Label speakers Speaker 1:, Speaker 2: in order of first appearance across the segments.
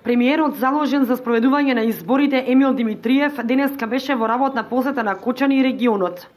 Speaker 1: Премиерот заложен за спроведување на изборите Емил Димитриев денеска беше во работна посета на Кочани и регионот.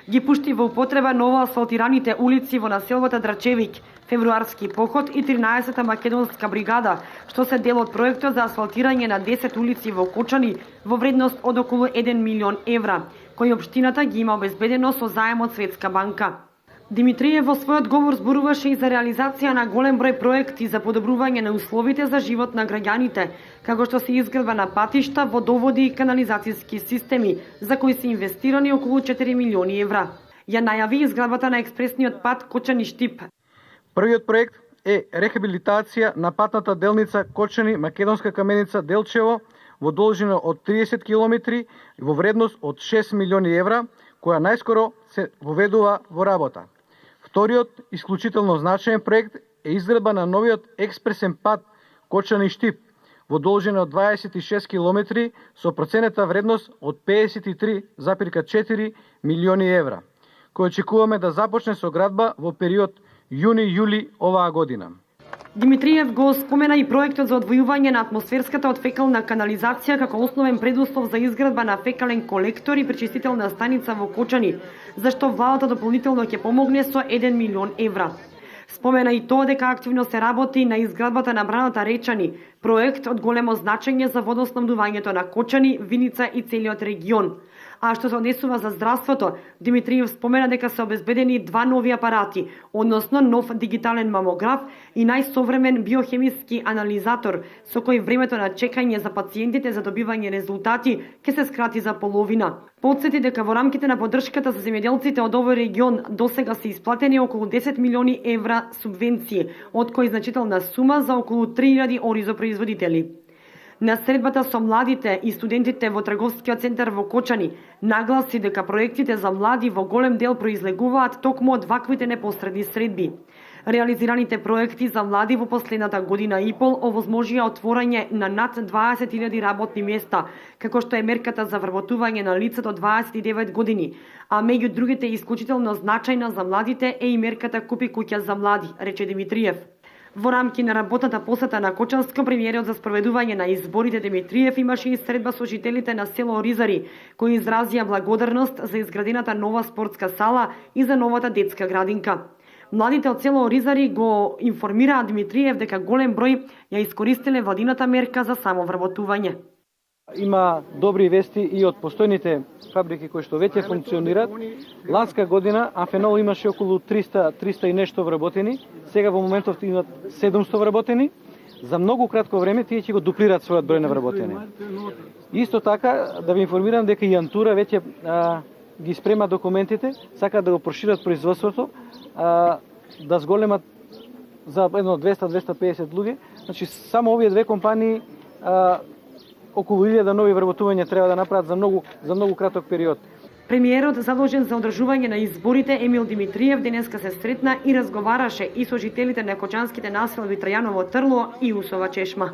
Speaker 1: Ги пушти во употреба ново асфалтираните улици во населбата Драчевик, Февруарски поход и 13-та македонска бригада, што се дел од проектот за асфалтирање на 10 улици во Кочани во вредност од околу 1 милион евра, кој општината ги има обезбедено со заем од Светска банка. Димитриев во својот говор зборуваше и за реализација на голем број проекти за подобрување на условите за живот на граѓаните, како што се изградба на патишта, водоводи и канализацијски системи, за кои се инвестирани околу 4 милиони евра. Ја најави изградбата на експресниот пат Кочани-Штип.
Speaker 2: Првиот проект е рехабилитација на патната делница Кочани-Македонска каменица Делчево во должина од 30 километри во вредност од 6 милиони евра, која најскоро се воведува во работа. Вториот исклучително значаен проект е изградба на новиот експресен пат Кочани-Штип во должина од 26 километри со проценета вредност од 53,4 милиони евра, кој очекуваме да започне со градба во период јуни-јули оваа година.
Speaker 1: Димитриев го спомена и проектот за одвојување на атмосферската од фекална канализација како основен предуслов за изградба на фекален колектор и пречистителна станица во Кочани, зашто владата дополнително ќе помогне со 1 милион евра. Спомена и тоа дека активно се работи на изградбата на браната Речани, проект од големо значење за водоснабдувањето на Кочани, Виница и целиот регион. А што се однесува за здравството, Димитриев спомена дека се обезбедени 2 нови апарати, односно нов дигитален мамограф и најсовремен биохемиски анализатор, со кој времето на чекање за пациентите за добивање резултати ќе се скрати за половина. Подсети дека во рамките на поддршката за земјоделците од овој регион досега се исплатени околу 10 милиони евра субвенции, од кои значителна сума за околу 3000 оризопроизводители. На средбата со младите и студентите во трговскиот центар во Кочани нагласи дека проектите за млади во голем дел произлегуваат токму од ваквите непосредни средби. Реализираните проекти за млади во последната година и пол овозможија отворање на над 20.000 работни места, како што е мерката за вработување на лица до 29 години, а меѓу другите исклучително значајна за младите е и мерката Купи куќа за млади, рече Димитриев. Во рамки на работната посета на Кочанско, премиерот за спроведување на изборите Димитриев имаше и средба со жителите на село Оризари, кои изразија благодарност за изградената нова спортска сала и за новата детска градинка. Младите од село Оризари го информираа Димитриев дека голем број ја искористиле владината мерка за самовработување.
Speaker 2: Има добри вести и од постојните фабрики кои што веќе функционираат. Ланска година Афенол имаше околу 300 и нешто вработени, сега во моментов имат 700 вработени. За многу кратко време тие ќе го дуплираат својот број на вработени. Исто така да ви информирам дека и Антура веќе ги спрема документите, сакаат да го прошират производството, да зголемат за едно 200-250 луѓе. Значи само овие две компании околу 1000 нови вработувања треба да направат за многу краток период.
Speaker 1: Премиерот задолжен за одржување на изборите Емил Димитриев денеска се сретна и разговараше и со жителите на кочанските населби Трајаново Трло и Усова Чешма.